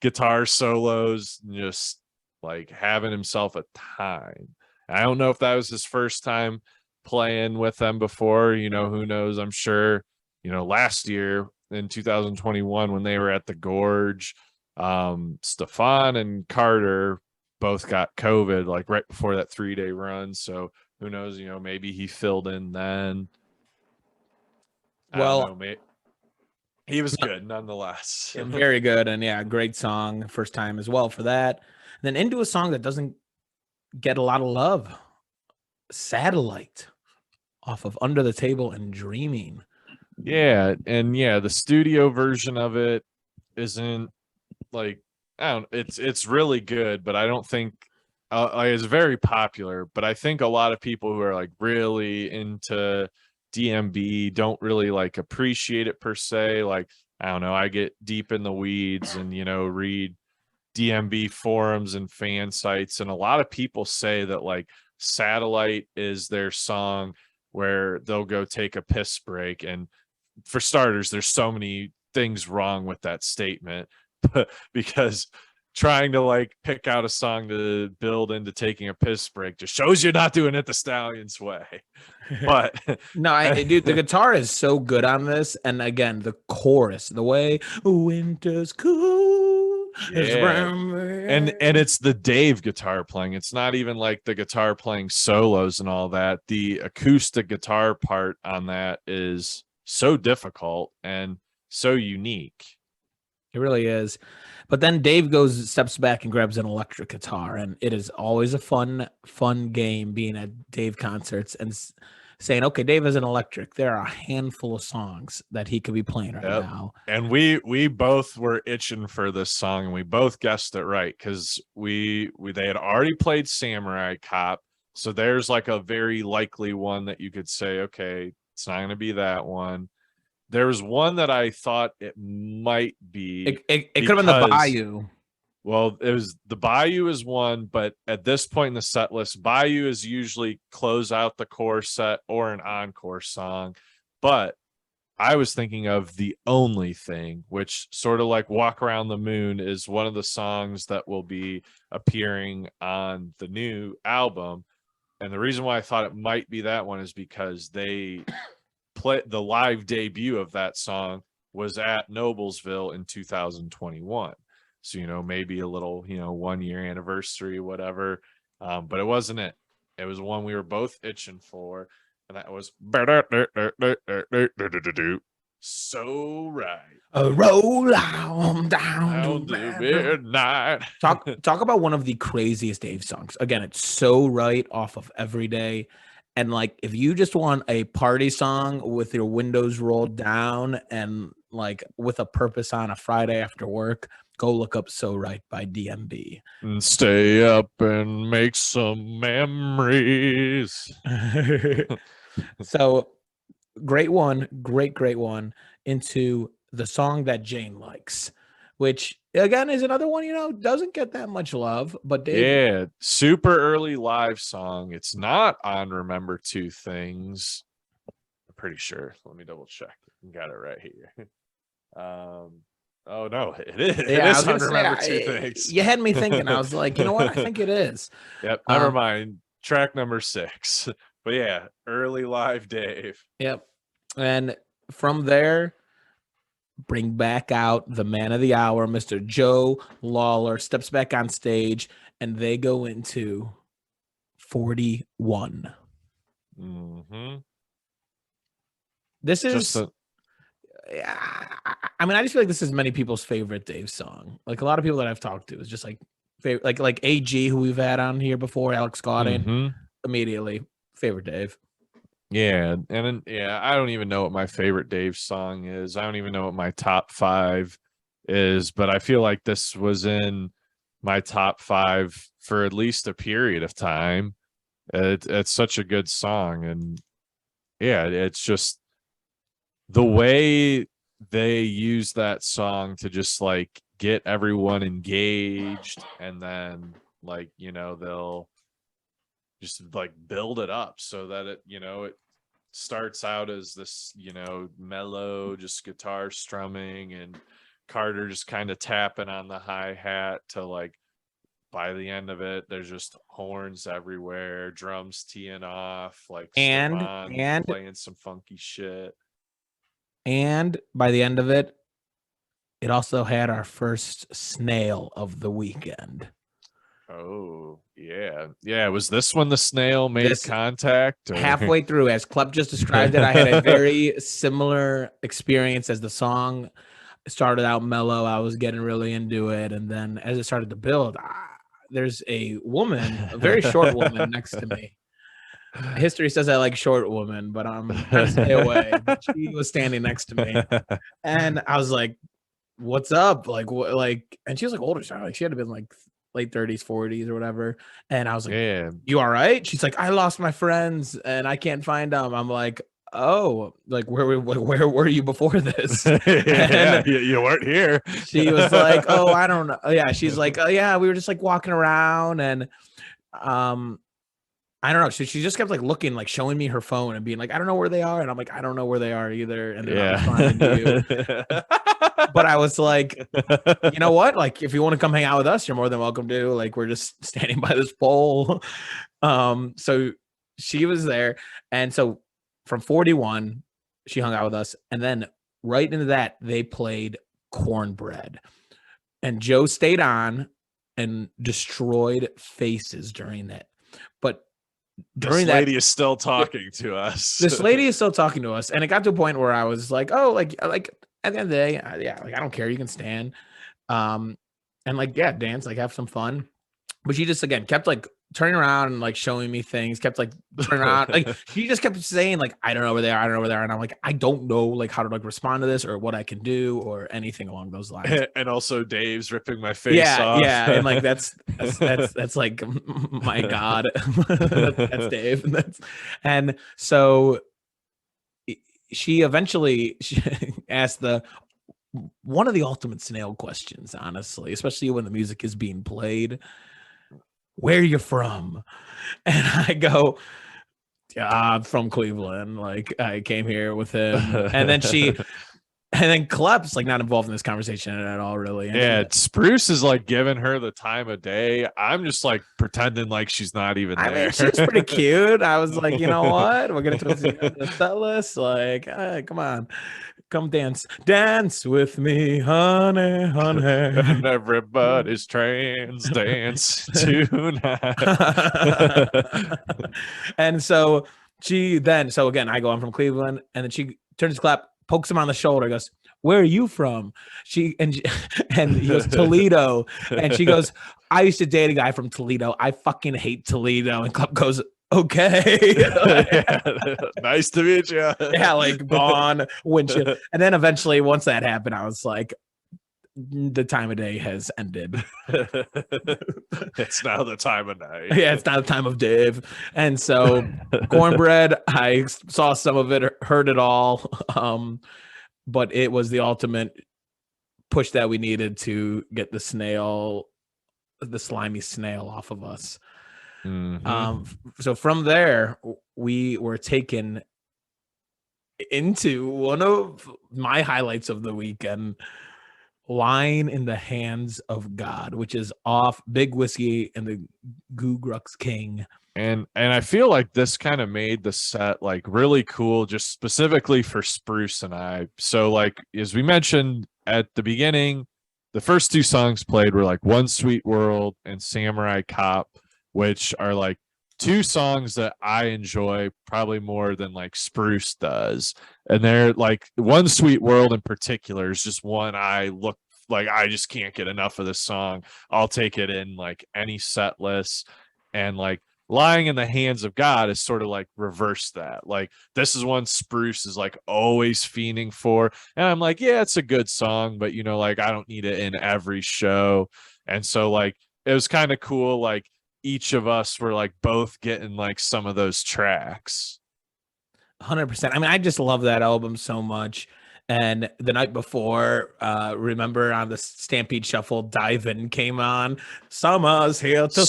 guitar solos, just like having himself a time. I don't know if that was his first time playing with them before, who knows? I'm sure, last year in 2021 when they were at the Gorge, Stefan and Carter both got COVID like right before that 3-day run. So who knows, maybe he filled in then. I don't know, mate. He was good nonetheless. Yeah, very good. And yeah, great song. First time as well for that. And then into a song that doesn't get a lot of love. Satellite off of Under the Table and Dreaming. Yeah, and yeah, the studio version of it isn't like, I don't, it's really good, but I don't think like, it's very popular, but I think a lot of people who are like really into DMB don't really like appreciate it per se. Like, I don't know, I get deep in the weeds and read DMB forums and fan sites, and a lot of people say that like Satellite is their song where they'll go take a piss break. And for starters, there's so many things wrong with that statement because trying to like pick out a song to build into taking a piss break just shows you're not doing it the Stallions way. But no, dude, the guitar is so good on this. And again, the chorus, the way winter's cool. Yeah. And it's the Dave guitar playing. It's not even like the guitar playing solos and all that. The acoustic guitar part on that is so difficult and so unique. It really is. But then Dave steps back and grabs an electric guitar, and it is always a fun game being at Dave concerts and saying, okay, Dave has an electric. There are a handful of songs that he could be playing right now. And we both were itching for this song, and we both guessed it right because they had already played Samurai Cop. So there's like a very likely one that you could say, okay, it's not going to be that one. There was one that I thought it might be. It could have been the Bayou. Well, it was the Bayou is one, but at this point in the set list, Bayou is usually close out the core set or an encore song. But I was thinking of The Only Thing, which sort of like Walk Around the Moon is one of the songs that will be appearing on the new album. And the reason why I thought it might be that one is because they play the live debut of that song was at Noblesville in 2021. So, maybe a little, 1 year anniversary, whatever. But it wasn't it. It was one we were both itching for. And that was So Right. Roll on down to midnight. Talk about one of the craziest Dave songs. Again, it's So Right off of Every Day. And like, if you just want a party song with your windows rolled down and like with a purpose on a Friday after work, go look up So Right by DMB. And stay up and make some memories. So great one. Great one into the song that Jane likes, which again is another one, doesn't get that much love, but Dave, yeah, super early live song. It's not on Remember Two Things. I'm pretty sure. Let me double check. Got it right here. Oh no, it is. Yeah, it is on Remember Two Things. You had me thinking. I was like, you know what? I think it is. Yep. Never mind. Track number 6. But yeah, early live Dave. Yep. And from there, bring back out the man of the hour, Mr. Joe Lawler, steps back on stage, and they go into 41. Mm-hmm. This is, I mean, I just feel like this is many people's favorite Dave song. Like a lot of people that I've talked to is just like, favorite, like AG, who we've had on here before, Alex Godin, immediately favorite Dave. Yeah, and yeah, I don't even know what my favorite Dave song is. I don't even know what my top 5 is, but I feel like this was in my top 5 for at least a period of time. It's such a good song, and yeah, it's just the way they use that song to just like get everyone engaged, and then like they'll just like build it up so that it starts out as this mellow just guitar strumming and Carter just kind of tapping on the hi-hat to like by the end of it there's just horns everywhere, drums teeing off, like and playing some funky shit. And by the end of it, it also had our first snail of the weekend. Oh, yeah. Was this when the snail made contact? Or? Halfway through, as Klep just described it, I had a very similar experience as the song started out mellow. I was getting really into it, and then as it started to build, there's a woman, a very short woman next to me. History says I like short women, but I'm trying to stay away. But she was standing next to me, and I was like, "What's up?" Like, and she was like older, so like she had to been like late 30s, 40s, or whatever. And I was like, yeah. "You all right?" She's like, "I lost my friends, and I can't find them." I'm like, "Oh, like where were you before this?" Yeah, you weren't here. She was like, "Oh, I don't know." Yeah, she's like, "Oh yeah, we were just like walking around, and I don't know." She just kept like looking, like showing me her phone and being like, "I don't know where they are," and I'm like, "I don't know where they are either," and they're not responding to you. But I was like, you know what? Like, if you want to come hang out with us, you're more than welcome to. Like, we're just standing by this pole. So she was there, and so from 41, she hung out with us, and then right into that, they played Cornbread, and Joe stayed on and destroyed faces during that. But during this lady is still talking to us. This lady is still talking to us, and it got to a point where I was like, "Oh, like at the end of the day, yeah, like I don't care, you can stand, and like yeah, dance, like have some fun." But she just again kept like turning around and like showing me things, kept like turning around, like she just kept saying like, "I don't know where they are, I don't know where they are," and I'm like, I don't know like how to like respond to this or what I can do or anything along those lines. And also Dave's ripping my face off. Yeah, and like that's like my God, that's Dave, and so she eventually asked one of the ultimate snail questions, honestly, especially when the music is being played. "Where are you from?" And I go, "I'm from Cleveland. Like I came here with him." And then Klep's like not involved in this conversation at all, really. And yeah, Spruce is like giving her the time of day. I'm just like pretending like she's not even there. I mean, she's pretty cute. I was like, you know what? We're gonna towards the end of the set list. Like, hey, come on, come dance with me, honey. And everybody's trans dance tonight. And so so again, I go, "I'm from Cleveland," and then she turns to Klep, pokes him on the shoulder, goes, "Where are you from?" And he goes, "Toledo," and she goes, "I used to date a guy from Toledo. I fucking hate Toledo." And Klep goes, "Okay." Nice to meet you. Yeah, like gone windshield. And then eventually, once that happened, I was like, the time of day has ended. It's now the time of night. Yeah, it's not the time of Dave. And so Cornbread, I saw some of it, heard it all. But it was the ultimate push that we needed to get the slimy snail off of us. Mm-hmm. So from there, we were taken into one of my highlights of the weekend, "Lying in the Hands of God," which is off Big Whiskey and the Goo Grux King. And I feel like this kind of made the set like really cool, just specifically for Spruce and I. So like as we mentioned at the beginning, the first two songs played were like One Sweet World and Samurai Cop, which are like two songs that I enjoy probably more than like Spruce does. And they're like One Sweet World in particular is just one I look like I just can't get enough of this song. I'll take it in like any set list. And like Lying in the Hands of God is sort of like reverse that. Like this is one Spruce is like always fiending for. And I'm like, yeah, it's a good song, but you know, like I don't need it in every show. And so like it was kind of cool. Like each of us were like both getting like some of those tracks. 100%. I mean, I just love that album so much. And the night before, remember on the Stampede Shuffle, Dive In came on. Summer's here to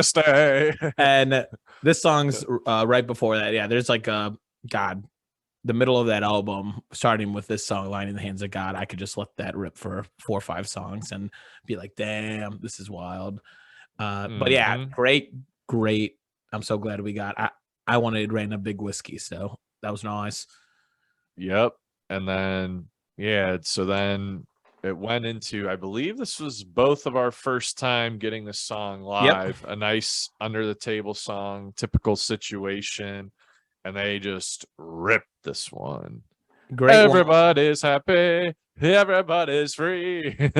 stay. And this song's right before that. Yeah, there's like the middle of that album, starting with this song, "Lying in the Hands of God." I could just let that rip for 4 or 5 songs and be like, damn, this is wild. But yeah, great. I'm so glad we got. I wanted Random Big Whiskey, so that was nice. Yep. And then yeah, so then it went into, I believe this was both of our first time getting this song live, a nice under the table song, typical situation. And they just ripped this one. Great. Everybody's happy. Everybody's free.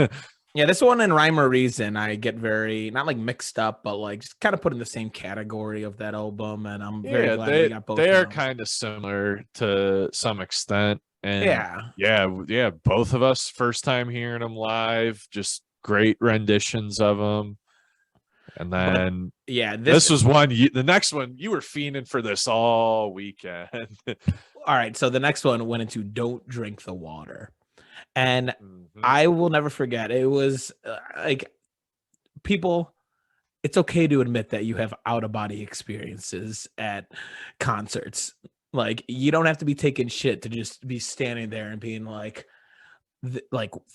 Yeah, this one and Rhyme or Reason, I get very, not like mixed up, but like just kind of put in the same category of that album. And I'm very glad we got both. They are kind of similar to some extent. And yeah, both of us first time hearing them live, just great renditions of them. And then this was one. The next one, you were fiending for this all weekend. All right, so the next one went into Don't Drink the Water. And I will never forget. It was like, people, it's okay to admit that you have out-of-body experiences at concerts. Like, you don't have to be taking shit to just be standing there and being like,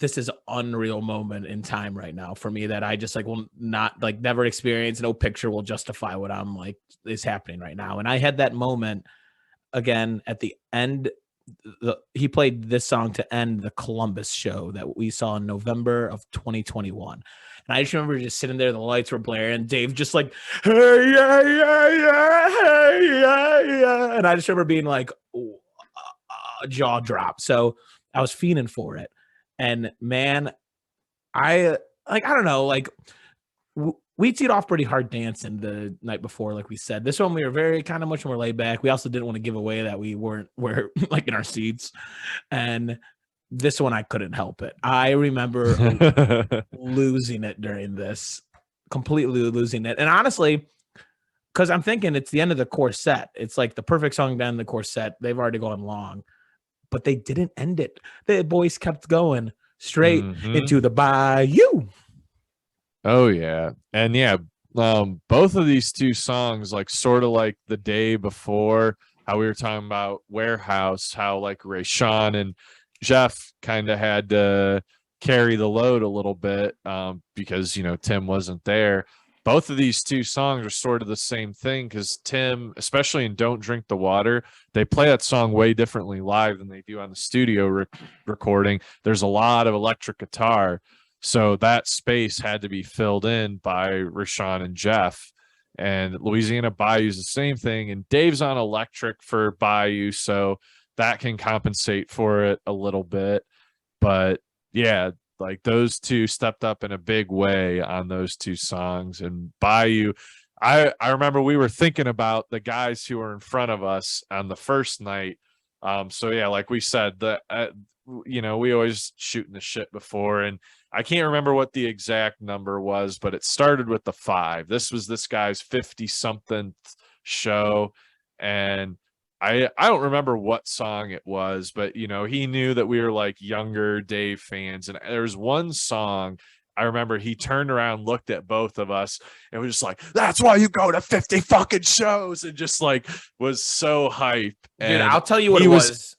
this is an unreal moment in time right now for me that I just like will not like never experience. No picture will justify what I'm like is happening right now. And I had that moment again at the end. He played this song to end the Columbus show that we saw in November of 2021. And I just remember just sitting there, the lights were blaring, Dave just like, hey, yeah, yeah, yeah, hey, yeah, yeah. And I just remember being like, jaw drop. So I was fiending for it. And man, I don't know, like we teed off pretty hard dancing the night before, like we said. This one we were very kind of much more laid back. We also didn't want to give away that we were like in our seats. And this one I couldn't help it. I remember losing it during this, completely losing it. And honestly, because I'm thinking it's the end of the core set. It's like the perfect song to end the core set. They've already gone long. But they didn't end it. The boys kept going straight into the bayou. Oh, yeah. And yeah, both of these two songs, like sort of like the day before, how we were talking about Warehouse, how like Rayshawn and Jeff kind of had to carry the load a little bit because, Tim wasn't there. Both of these two songs are sort of the same thing because Tim, especially in Don't Drink the Water, they play that song way differently live than they do on the studio recording. There's a lot of electric guitar. So that space had to be filled in by Rashawn and Jeff. And Louisiana Bayou is the same thing. And Dave's on electric for Bayou, so that can compensate for it a little bit. But yeah, like those two stepped up in a big way on those two songs. And Bayou, I remember we were thinking about the guys who were in front of us on the first night. So yeah, like we said, we always shooting the shit before, and I can't remember what the exact number was, but it started with the 5. This was this guy's 50-something show, and I don't remember what song it was, but he knew that we were like younger Dave fans. And there's one song I remember he turned around, looked at both of us, and was just like, "That's why you go to 50 fucking shows," and just like was so hype. Dude, I'll tell you what it was.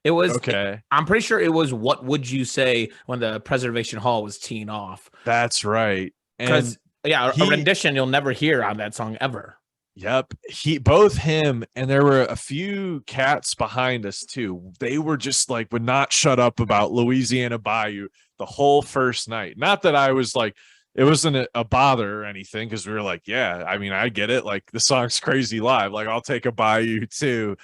It was okay. I'm pretty sure it was What Would You Say when the Preservation Hall was teeing off. That's right. Because a rendition you'll never hear on that song ever. Yep. Both him and there were a few cats behind us too. They were just like would not shut up about Louisiana Bayou the whole first night. Not that I was like, it wasn't a bother or anything because we were like, yeah, I mean, I get it. Like the song's crazy live. Like I'll take a Bayou too.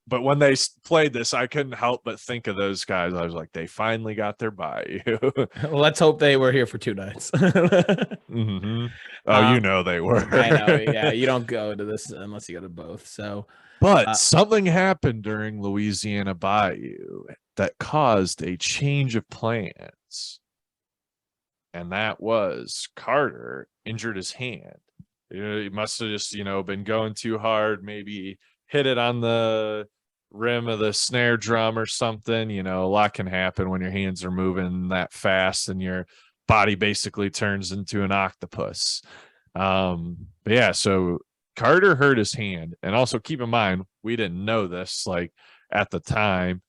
But when they played this, I couldn't help but think of those guys. I was like, they finally got their Bayou. Well, let's hope they were here for 2 nights. Oh, they were. I know. Yeah, you don't go to this unless you go to both. So, but something happened during Louisiana Bayou that caused a change of plans. And that was Carter injured his hand. He must have just, been going too hard, maybe hit it on the rim of the snare drum or something. A lot can happen when your hands are moving that fast and your body basically turns into an octopus. But yeah, so Carter hurt his hand. And also keep in mind, we didn't know this like at the time.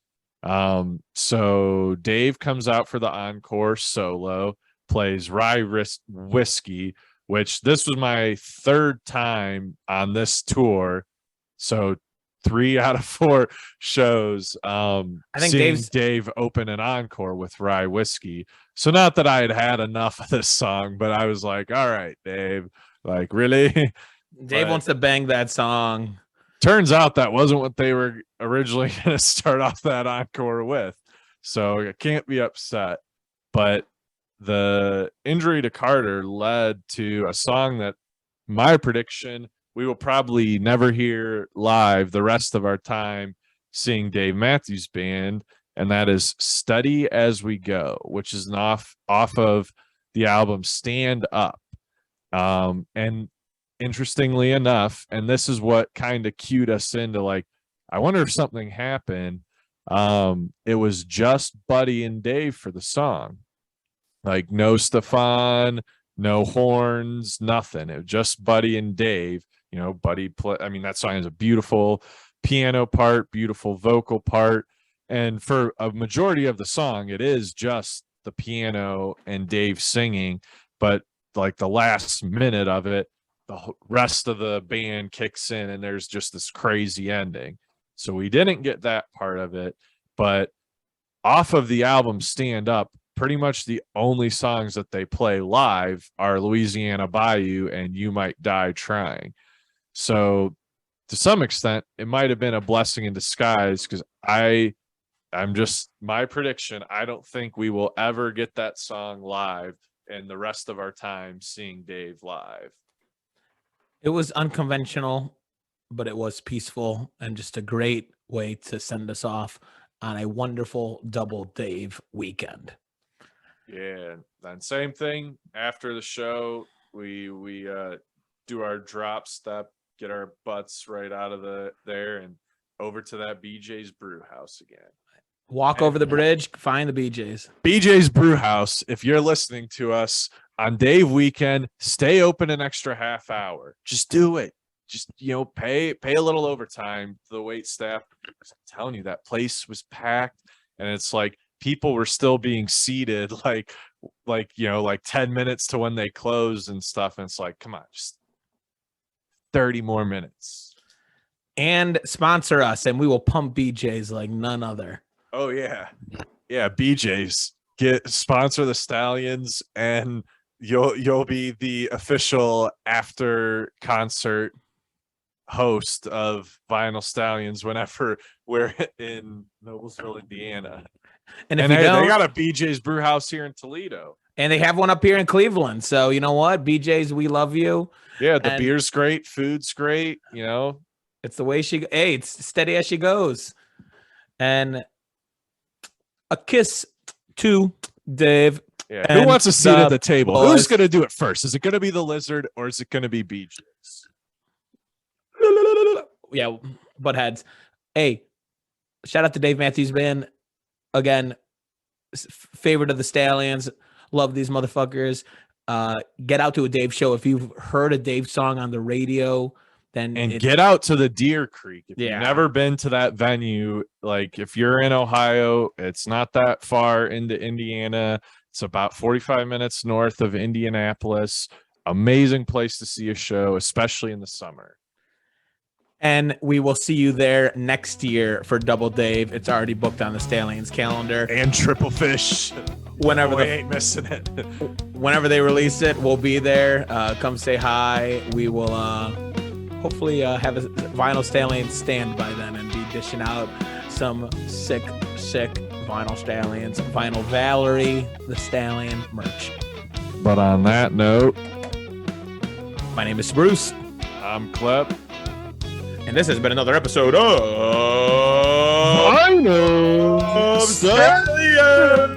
So Dave comes out for the encore solo, plays Rye Whiskey, which this was my 3rd time on this tour. So 3 out of 4 shows. I think seeing Dave open an encore with Rye Whiskey. So not that I had enough of this song, but I was like, all right, Dave, like really? Dave wants to bang that song. Turns out that wasn't what they were originally going to start off that encore with. So I can't be upset. But the injury to Carter led to a song that my prediction we will probably never hear live the rest of our time seeing Dave Matthews Band, and that is Steady As We Go, which is off of the album Stand Up. And interestingly enough, and this is what kind of cued us into like, I wonder if something happened. It was just Buddy and Dave for the song. Like no Stefan, no horns, nothing. It was just Buddy and Dave. You know, Buddy that song is a beautiful piano part, beautiful vocal part. And for a majority of the song, it is just the piano and Dave singing. But like the last minute of it, the rest of the band kicks in and there's just this crazy ending. So we didn't get that part of it. But off of the album Stand Up, pretty much the only songs that they play live are Louisiana Bayou and You Might Die Trying. So to some extent, it might have been a blessing in disguise because I'm just my prediction. I don't think we will ever get that song live and the rest of our time seeing Dave live. It was unconventional, but it was peaceful and just a great way to send us off on a wonderful double Dave weekend. Yeah, then same thing after the show. We do our drop step, get our butts right out of there and over to that BJ's Brew House again. Walk over the bridge, find the BJ's. BJ's Brew House, if you're listening to us on Dave weekend, stay open an extra half hour. Just do it. Just, pay a little overtime to the wait staff. I'm telling you, that place was packed. And it's like people were still being seated like 10 minutes to when they closed and stuff. And it's like, come on, just 30 more minutes. And sponsor us, and we will pump BJ's like none other. Oh, yeah. Yeah, BJ's. Sponsor the Stallions, and you'll be the official after concert host of Vinyl Stallions whenever we're in Noblesville, Indiana. And if they don't, got a BJ's Brew House here in Toledo. And they have one up here in Cleveland. So you know what? BJ's, we love you. Yeah, the beer's great, food's great, It's the way it's steady as she goes. And a kiss to Dave. Yeah. Who wants a seat at the table? Boys. Who's going to do it first? Is it going to be the Lizard or is it going to be BJ's? Yeah, butt heads. Hey, shout out to Dave Matthews Band. Again, favorite of the Stallions. Love these motherfuckers. Get out to a Dave show. If you've heard a Dave song on the radio, then get out to the Deer Creek. If you've never been to that venue, like if you're in Ohio, it's not that far into Indiana. It's about 45 minutes north of Indianapolis. Amazing place to see a show, especially in the summer. And we will see you there next year for Double Dave. It's already booked on the Stallions calendar. And Triple Fish. Whenever they ain't missing it. Whenever they release it, we'll be there. Come say hi. We will hopefully have a Vinyl Stallions stand by then and be dishing out some sick Vinyl Stallions, Vinyl Valerie, the Stallion merch. But on that note, my name is Spruce. I'm Klep. And this has been another episode of Vinyl Stallions.